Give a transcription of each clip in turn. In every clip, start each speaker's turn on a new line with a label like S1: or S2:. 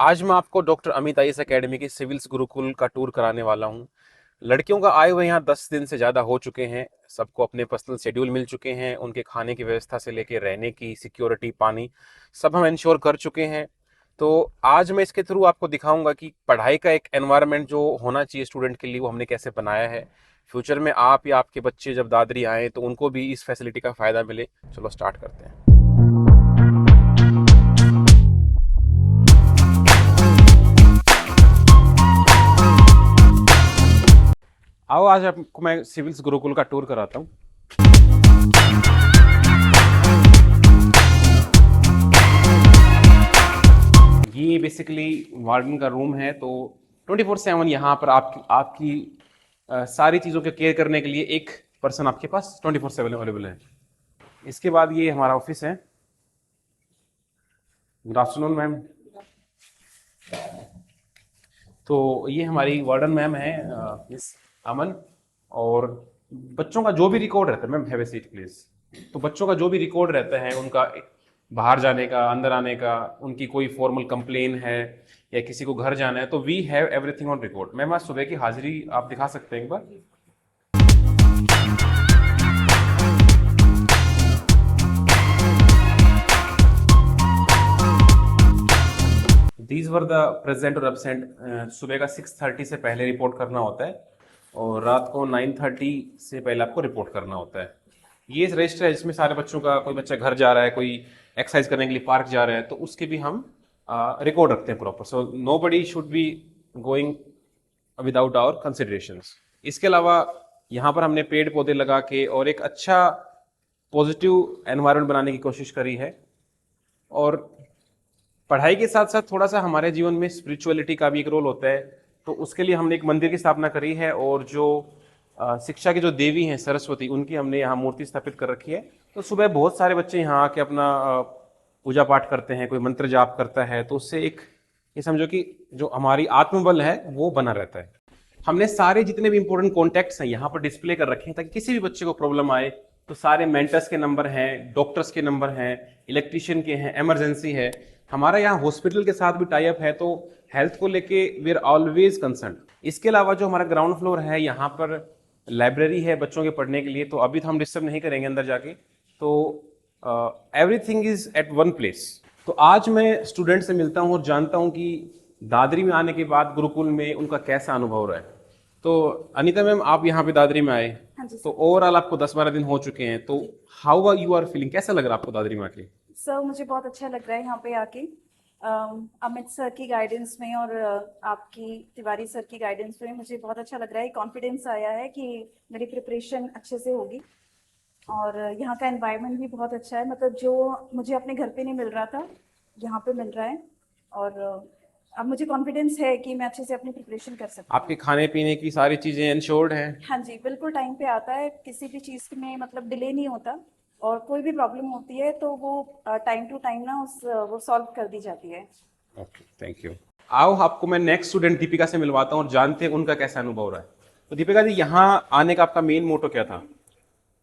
S1: आज मैं आपको डॉक्टर अमित आईएएस एकेडमी की सिविल्स गुरुकुल का टूर कराने वाला हूँ। लड़कियों का आए हुए यहाँ 10 दिन से ज़्यादा हो चुके हैं। सबको अपने पर्सनल शेड्यूल मिल चुके हैं। उनके खाने की व्यवस्था से लेके रहने की सिक्योरिटी, पानी, सब हम इंश्योर कर चुके हैं। तो आज मैं इसके थ्रू आपको दिखाऊंगा कि पढ़ाई का एक एनवायरनमेंट जो होना चाहिए स्टूडेंट के लिए, वो हमने कैसे बनाया है। फ्यूचर में आप या आपके बच्चे जब दादरी आए तो उनको भी इस फैसिलिटी का फ़ायदा मिले। चलो स्टार्ट करते हैं। आओ, आज आपको मैं सिविल्स गुरुकुल का टूर कराता हूँ। ये बेसिकली वार्डन का रूम है। तो 24/7 यहाँ पर आपकी आपकी सारी चीज़ों के केयर करने के लिए एक पर्सन आपके पास 24/7 अवेलेबल है। इसके बाद ये हमारा ऑफिस है। Good afternoon ma'am. तो ये हमारी वार्डन मैम है, मिस अमन। और बच्चों का जो भी रिकॉर्ड रहता है, ma'am have a seat please. तो बच्चों का जो भी रिकॉर्ड रहता है, उनका बाहर जाने का, अंदर आने का, उनकी कोई फॉर्मल कंप्लेन है या किसी को घर जाना है, तो we have everything on record. Ma'am आज सुबह की हाजिरी आप दिखा सकते हैं एक बार? दीज वर द प्रेजेंट और एबसेंट। सुबह का 6:30 से पहले रिपोर्ट करना होता है और रात को 9:30 से पहले आपको रिपोर्ट करना होता है। ये रजिस्टर है जिसमें सारे बच्चों का, कोई बच्चा घर जा रहा है, कोई एक्सरसाइज करने के लिए पार्क जा रहा है, तो उसके भी हम रिकॉर्ड रखते हैं proper. So nobody should be going without our considerations. इसके अलावा यहाँ पर हमने पेड़ पौधे लगा के और एक अच्छा पॉजिटिव एनवायरनमेंट बनाने की कोशिश करी है। और पढ़ाई के साथ साथ थोड़ा सा हमारे जीवन में स्पिरिचुअलिटी का भी एक रोल होता है। तो उसके लिए हमने एक मंदिर की स्थापना करी है और जो शिक्षा की जो देवी हैं सरस्वती, उनकी हमने यहाँ मूर्ति स्थापित कर रखी है। तो सुबह बहुत सारे बच्चे यहाँ आके अपना पूजा पाठ करते हैं, कोई मंत्र जाप करता है, तो उससे एक ये समझो कि जो हमारी आत्मबल है वो बना रहता है। हमने सारे जितने भी इंपॉर्टेंट कॉन्टैक्ट्स हैं यहाँ पर डिस्प्ले कर रखे हैं, ताकि किसी भी बच्चे को प्रॉब्लम आए तो सारे मेंटर्स के नंबर हैं, डॉक्टर्स के नंबर हैं, इलेक्ट्रिशियन के हैं, इमरजेंसी है। हमारा यहाँ हॉस्पिटल के साथ भी टाई अप है, तो हेल्थ को लेके वी आर ऑलवेज कंसर्न। इसके अलावा जो हमारा ग्राउंड फ्लोर है, यहाँ पर लाइब्रेरी है बच्चों के पढ़ने के लिए। तो अभी तो हम डिस्टर्ब नहीं करेंगे अंदर जाके। तो everything is at one place. तो आज मैं स्टूडेंट से मिलता हूँ और जानता हूँ कि दादरी में आने के बाद गुरुकुल में उनका कैसा अनुभव रहा है। तो अनीता मैम, आप यहाँ पे दादरी में आए,
S2: हाँ जी
S1: तो
S2: सर।
S1: ओवरऑल आपको 10-12 दिन हो चुके हैं, तो how are you are feeling, कैसा लग रहा है आपको दादरी में आके?
S2: सर मुझे बहुत अच्छा लग रहा है यहाँ पे आके। अमित सर की गाइडेंस में और आपकी तिवारी सर की गाइडेंस में मुझे बहुत अच्छा लग रहा है। कॉन्फिडेंस आया है कि मेरी प्रिपरेशन अच्छे से होगी। और यहाँ का एनवायरनमेंट भी बहुत अच्छा है, मतलब जो मुझे अपने घर पे नहीं मिल रहा था, यहाँ पे मिल रहा है। और अब मुझे कॉन्फिडेंस है कि मैं अच्छे से अपनी प्रिपरेशन कर सकती
S1: आपके
S2: हूँ।
S1: खाने पीने की सारी चीजें इंश्योर्ड हैं?
S2: हाँ जी, बिल्कुल टाइम पे आता है, किसी भी चीज़ में मतलब डिले नहीं होता। और कोई भी प्रॉब्लम होती है तो वो टाइम टू टाइम ना वो सॉल्व कर दी जाती है।
S1: Okay, thank you. आओ, आपको मैं नेक्स्ट स्टूडेंट दीपिका से मिलवाता हूँ और जानते हैं उनका कैसा अनुभव रहा है। तो दीपिका जी, यहाँ आने का आपका मेन मोटो क्या था?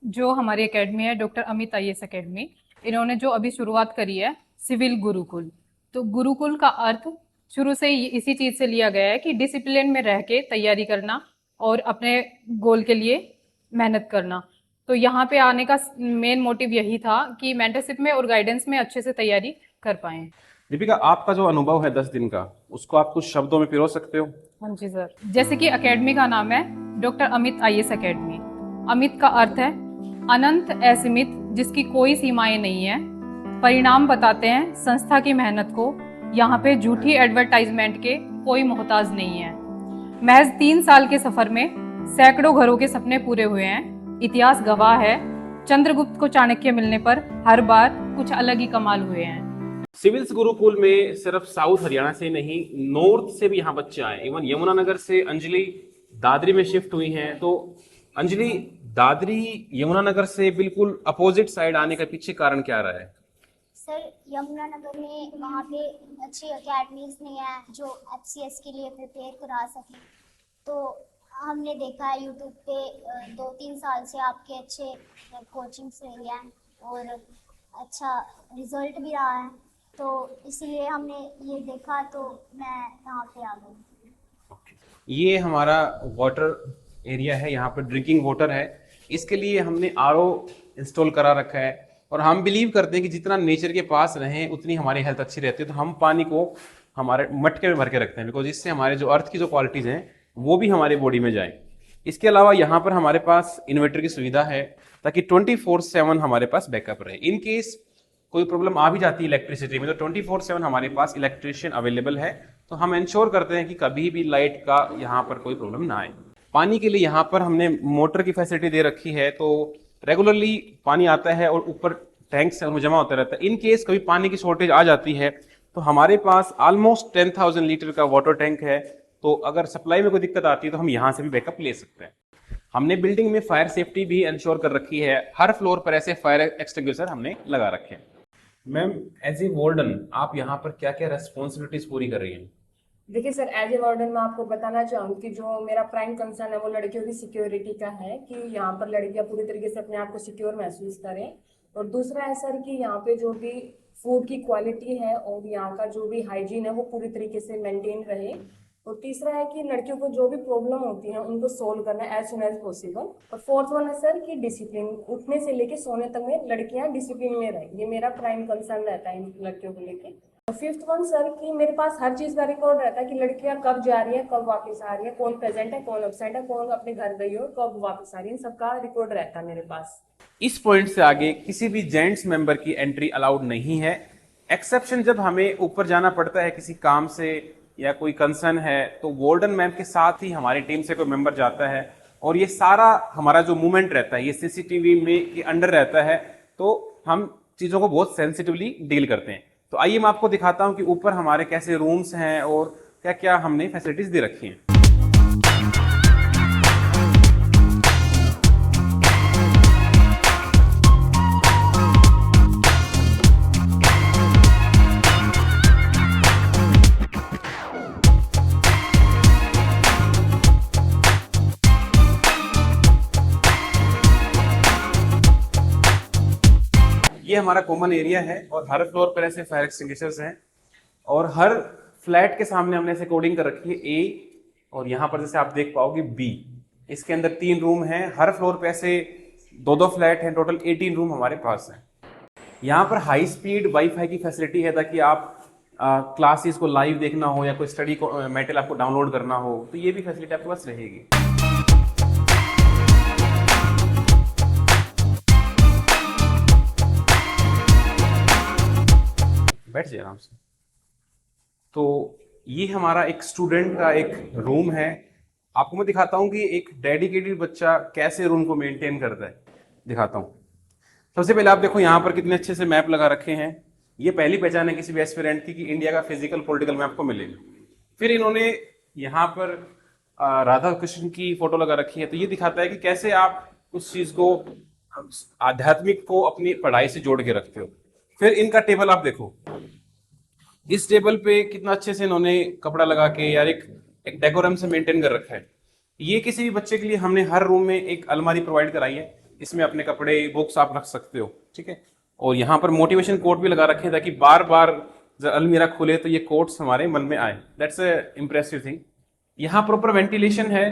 S3: जो हमारी एकेडमी है डॉक्टर अमित आईएएस एकेडमी, इन्होंने जो अभी शुरुआत करी है सिविल गुरुकुल। तो गुरुकुल का अर्थ शुरू से ही इसी चीज से लिया गया है कि डिसिप्लिन में रह के तैयारी करना और अपने गोल के लिए मेहनत करना। तो यहाँ पे आने का मेन मोटिव यही था कि मेंटरशिप में और गाइडेंस में अच्छे से तैयारी कर पाए।
S1: दीपिका, आपका जो अनुभव है 10 दिन का, उसको आप कुछ शब्दों में पिरो सकते हो?
S3: हाँ जी सर। जैसे कि एकेडमी का नाम है doctor Amit IAS academy. Amit का अर्थ है अनंत, असीमित, जिसकी कोई सीमाएं नहीं है। परिणाम बताते हैं संस्था की मेहनत को। यहाँ पे झूठी एडवर्टाइजमेंट के कोई मोहताज नहीं है। महज 3 साल के सफर में सैकड़ों घरों के सपने पूरे हुए हैं। इतिहास गवाह है, चंद्रगुप्त को चाणक्य मिलने पर हर बार कुछ अलग ही कमाल हुए हैं।
S1: सिविल्स गुरुकुल में सिर्फ साउथ हरियाणा से नहीं, नॉर्थ से भी यहाँ बच्चे आए। इवन यमुनानगर से अंजलि दादरी में शिफ्ट हुई हैं। तो अंजलि, दादरी यमुनानगर से बिल्कुल अपोजिट साइड आने का पीछे कारण क्या रहा है?
S4: सर, यमुनानगर में वहाँ पे अच्छी अकेडमीज नहीं है जो एफसीएस के लिए प्रिपेयर करा सकें। तो हमने देखा है यूट्यूब पे 2-3 साल से आपके अच्छे कोचिंग्स रही हैं और अच्छा रिजल्ट भी रहा है। तो इसीलिए हमने ये देखा तो मैं यहाँ पे आ गई।
S1: ये हमारा वाटर एरिया है, यहाँ पर ड्रिंकिंग वाटर है। इसके लिए हमने आरओ इंस्टॉल करा रखा है और हम बिलीव करते हैं कि जितना नेचर के पास रहें उतनी हमारी हेल्थ अच्छी रहती है। तो हम पानी को हमारे मटके में भर के रखते हैं, बिकॉज इससे हमारे जो अर्थ की जो क्वालिटीज़ हैं वो भी हमारे बॉडी में जाए। इसके अलावा यहाँ पर हमारे पास इन्वर्टर की सुविधा है ताकि 24/7 हमारे पास बैकअप रहे। इन केस कोई प्रॉब्लम आ भी जाती है इलेक्ट्रिसिटी में तो 24/7 हमारे पास इलेक्ट्रिशियन अवेलेबल है। तो हम इंश्योर करते हैं कि कभी भी लाइट का यहाँ पर कोई प्रॉब्लम ना आए। पानी के लिए यहाँ पर हमने मोटर की फैसिलिटी दे रखी है, तो रेगुलरली पानी आता है और ऊपर टैंक से जमा होता रहता है। इन केस कभी पानी की शॉर्टेज आ जाती है तो हमारे पास ऑलमोस्ट 10,000 लीटर का वाटर टैंक है, तो अगर सप्लाई में कोई दिक्कत आती है तो हम यहाँ से भी बैकअप ले सकते हैं। हमने बिल्डिंग में फायर सेफ्टी भी इंश्योर कर रखी है, हर फ्लोर पर ऐसे फायर एक्सटिंग्विशर हमने लगा रखे हैं। मैम, एज ए वार्डन आप यहाँ पर क्या क्या रेस्पॉन्सिबिलिटीज पूरी कर रही हैं?
S5: देखिए सर, एज ए वार्डन मैं आपको बताना चाहूँगी कि जो मेरा प्राइम कंसर्न है वो लड़कियों की सिक्योरिटी का है कि यहाँ पर लड़कियाँ पूरी तरीके से अपने आप को सिक्योर महसूस करें। और दूसरा है सर कि यहाँ पे जो भी फूड की क्वालिटी है और यहाँ का जो भी हाइजीन है वो पूरी तरीके से मेंटेन रहे। और तीसरा है कि लड़कियों को जो भी प्रॉब्लम होती है उनको सोल्व करना एज सुन एज पॉसिबल। और फोर्थ वन है सर कि डिसिप्लिन, उठने से लेके सोने तक में लड़कियाँ डिसिप्लिन में रहें, ये मेरा प्राइम कंसर्न रहता है इन लड़कियों को लेके। और फिफ्थ वन सर कि मेरे पास हर चीज़ का रिकॉर्ड रहता है कि लड़कियां कब जा रही है, कब वापस आ रही है, कौन प्रेजेंट है, कौन एब्सेंट है, कौन अपने घर गई हो, कब वापस आ रही है, इन सबका रिकॉर्ड रहता है मेरे पास।
S1: इस पॉइंट से आगे किसी भी जेंट्स मेंबर की एंट्री अलाउड नहीं है, एक्सेप्शन जब हमें ऊपर जाना पड़ता है किसी काम से या कोई कंसर्न है तो वार्डन मैम के साथ ही हमारी टीम से कोई मेंबर जाता है और ये सारा हमारा जो मूवमेंट रहता है ये सीसीटीवी में के अंडर रहता है, तो हम चीज़ों को बहुत सेंसिटिवली डील करते हैं। तो आइए मैं आपको दिखाता हूं कि ऊपर हमारे कैसे रूम्स हैं और क्या क्या हमने फैसिलिटीज दे रखी हैं। ये हमारा कॉमन एरिया है और हर फ्लोर पर ऐसे फायर एक्सटिंग्विशर्स हैं और हर फ्लैट के सामने हमने ऐसे कोडिंग कर रखी है ए, और यहाँ पर जैसे आप देख पाओगे बी। इसके अंदर 3 रूम हैं, हर फ्लोर पे ऐसे 2-2 फ्लैट हैं, टोटल 18 रूम हमारे पास हैं। यहाँ पर हाई स्पीड वाईफाई की फैसिलिटी है ताकि आप क्लासेस को लाइव देखना हो या कोई स्टडी को मटेरियल आपको डाउनलोड करना हो तो ये भी फैसिलिटी आपके पास रहेगी। बैठ जाइए आराम से। तो ये हमारा एक स्टूडेंट का एक रूम है। आपको मैं दिखाता हूँ कि एक डेडिकेटेड बच्चा कैसे रूम को मेंटेन करता है, दिखाता हूँ। सबसे पहले आप देखो यहाँ पर कितने अच्छे से मैप लगा रखे हैं। ये पहली पहचान है किसी भी एस्पिरेंट की कि इंडिया का फिजिकल पॉलिटिकल मैप को मिलेगा। फिर इन्होंने यहाँ पर राधा कृष्ण की फोटो लगा रखी है, तो ये दिखाता है कि कैसे आप उस चीज को आध्यात्मिक को अपनी पढ़ाई से जोड़ के रखते हो। फिर इनका टेबल आप देखो, इस टेबल पे कितना अच्छे से इन्होंने कपड़ा लगा के यार एक डेकोरम से मेंटेन कर रखा है। ये किसी भी बच्चे के लिए हमने हर रूम में एक अलमारी प्रोवाइड कराई है, इसमें अपने कपड़े बुक्स आप रख सकते हो, ठीक है। और यहाँ पर मोटिवेशन कोट भी लगा रखे हैं ताकि बार बार जब अलमीरा खुले तो ये कोट्स हमारे मन में आए। That's a impressive thing. यहाँ प्रॉपर वेंटिलेशन है,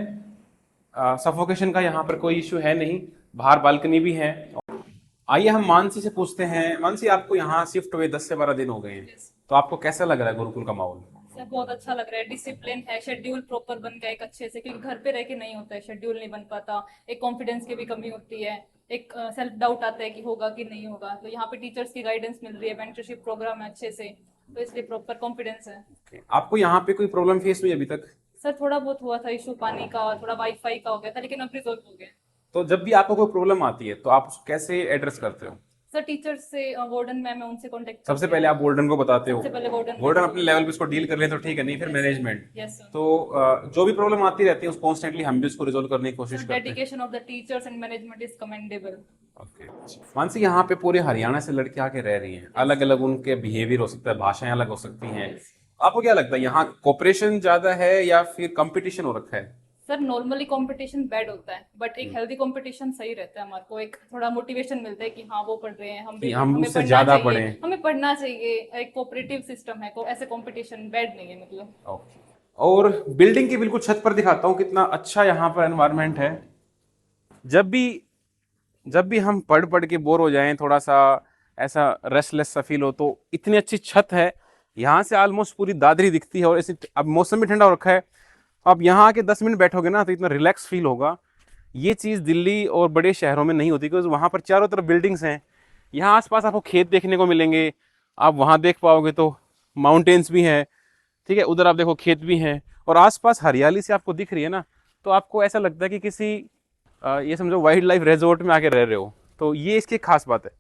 S1: सफोकेशन का यहाँ पर कोई इशू है नहीं, बाहर बालकनी भी है। आइए हम मानसी से पूछते हैं। मानसी, आपको यहाँ शिफ्ट हुए 10 से 12 दिन हो गए हैं, तो आपको कैसा लग रहा है गुरुकुल का माहौल?
S3: सर बहुत अच्छा लग रहा है, डिसिप्लिन है, शेड्यूल प्रॉपर बन गया एक अच्छे से, क्योंकि घर पे रह के नहीं होता है, शेड्यूल नहीं बन पाता, एक कॉन्फिडेंस की भी कमी होती है, एक सेल्फ डाउट आता है कि होगा कि नहीं होगा। तो यहाँ पे टीचर्स की गाइडेंस मिल रही है, मेंटरशिप प्रोग्राम है अच्छे से, तो इसलिए प्रॉपर कॉन्फिडेंस है।
S1: आपको यहाँ पे कोई प्रॉब्लम फेस हुई अभी तक?
S3: सर थोड़ा बहुत हुआ था इशू, पानी का, थोड़ा वाईफाई का हो गया था, लेकिन अब रिजॉल्व हो गया।
S1: तो जब भी आपको कोई प्रॉब्लम आती है तो आप उसको कैसे एड्रेस करते हो?
S3: सर टीचर्स से, वार्डन मैम है, उनसे कांटेक्ट।
S1: सबसे पहले आप वार्डन को बताते हो,
S3: सबसे पहले
S1: वार्डन अपने लेवल पे उसको डील कर ले तो ठीक है, नहीं फिर मैनेजमेंट।
S3: Yes sir.
S1: तो जो भी प्रॉब्लम आती रहती है उसको कॉन्स्टेंटली हम भी उसको रिजोल्व करने की कोशिश करते हैं।
S3: Dedication of the teachers and management is commendable.
S1: Okay. Mansi, यहाँ पे पूरे हरियाणा से लड़के आके रह रही हैं, अलग अलग उनके बिहेवियर हो सकता है, भाषाएं अलग हो सकती हैं। आपको क्या लगता है यहाँ कोऑपरेशन ज्यादा है या फिर कंपटीशन हो रखा है?
S3: सर नॉर्मली कंपटीशन बैड होता है, बट एक हेल्दी कंपटीशन सही रहता है। हमारे को एक थोड़ा मोटिवेशन मिलता है कि हाँ वो पढ़ रहे हैं, हम भी,
S1: कि हम
S3: हमें
S1: उससे
S3: पढ़ना
S1: ज्यादा
S3: चाहिए,
S1: पढ़ें।
S3: हमें पढ़ना चाहिए। एक कोऑपरेटिव सिस्टम है, ऐसे कंपटीशन बैड नहीं है मतलब।
S1: ओके। और बिल्डिंग की बिल्कुल छत पर दिखाता हूँ कितना अच्छा यहाँ पर एनवायरनमेंट है। जब भी हम पढ़ पढ़ के बोर हो जाएं, थोड़ा सा ऐसा रेस्टलेस सा फील हो, तो इतनी अच्छी छत है, यहाँ से ऑलमोस्ट पूरी दादरी दिखती है। और ऐसे अब मौसम भी ठंडा हो रखा है, आप यहाँ आके 10 मिनट बैठोगे ना तो इतना रिलैक्स फील होगा। ये चीज़ दिल्ली और बड़े शहरों में नहीं होती, क्योंकि वहाँ पर चारों तरफ बिल्डिंग्स हैं। यहाँ आसपास आपको खेत देखने को मिलेंगे, आप वहाँ देख पाओगे तो माउंटेन्स भी हैं, ठीक है, उधर आप देखो खेत भी हैं, और आसपास हरियाली से आपको दिख रही है ना, तो आपको ऐसा लगता है कि किसी ये समझो वाइल्ड लाइफ रिजॉर्ट में आके रह रहे हो। तो ये इसकी खास बात है।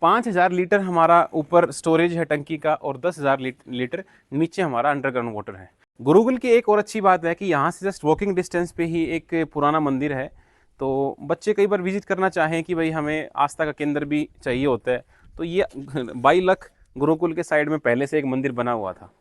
S1: 5000 लीटर हमारा ऊपर स्टोरेज है टंकी का, और 10,000 लीटर नीचे हमारा अंडरग्राउंड वाटर है। गुरुकुल की एक और अच्छी बात है कि यहाँ से जस्ट वॉकिंग डिस्टेंस पे ही एक पुराना मंदिर है। तो बच्चे कई बार विजिट करना चाहें कि भाई हमें आस्था का केंद्र भी चाहिए होता है, तो ये 22 लाख गुरुकुल के साइड में पहले से एक मंदिर बना हुआ था।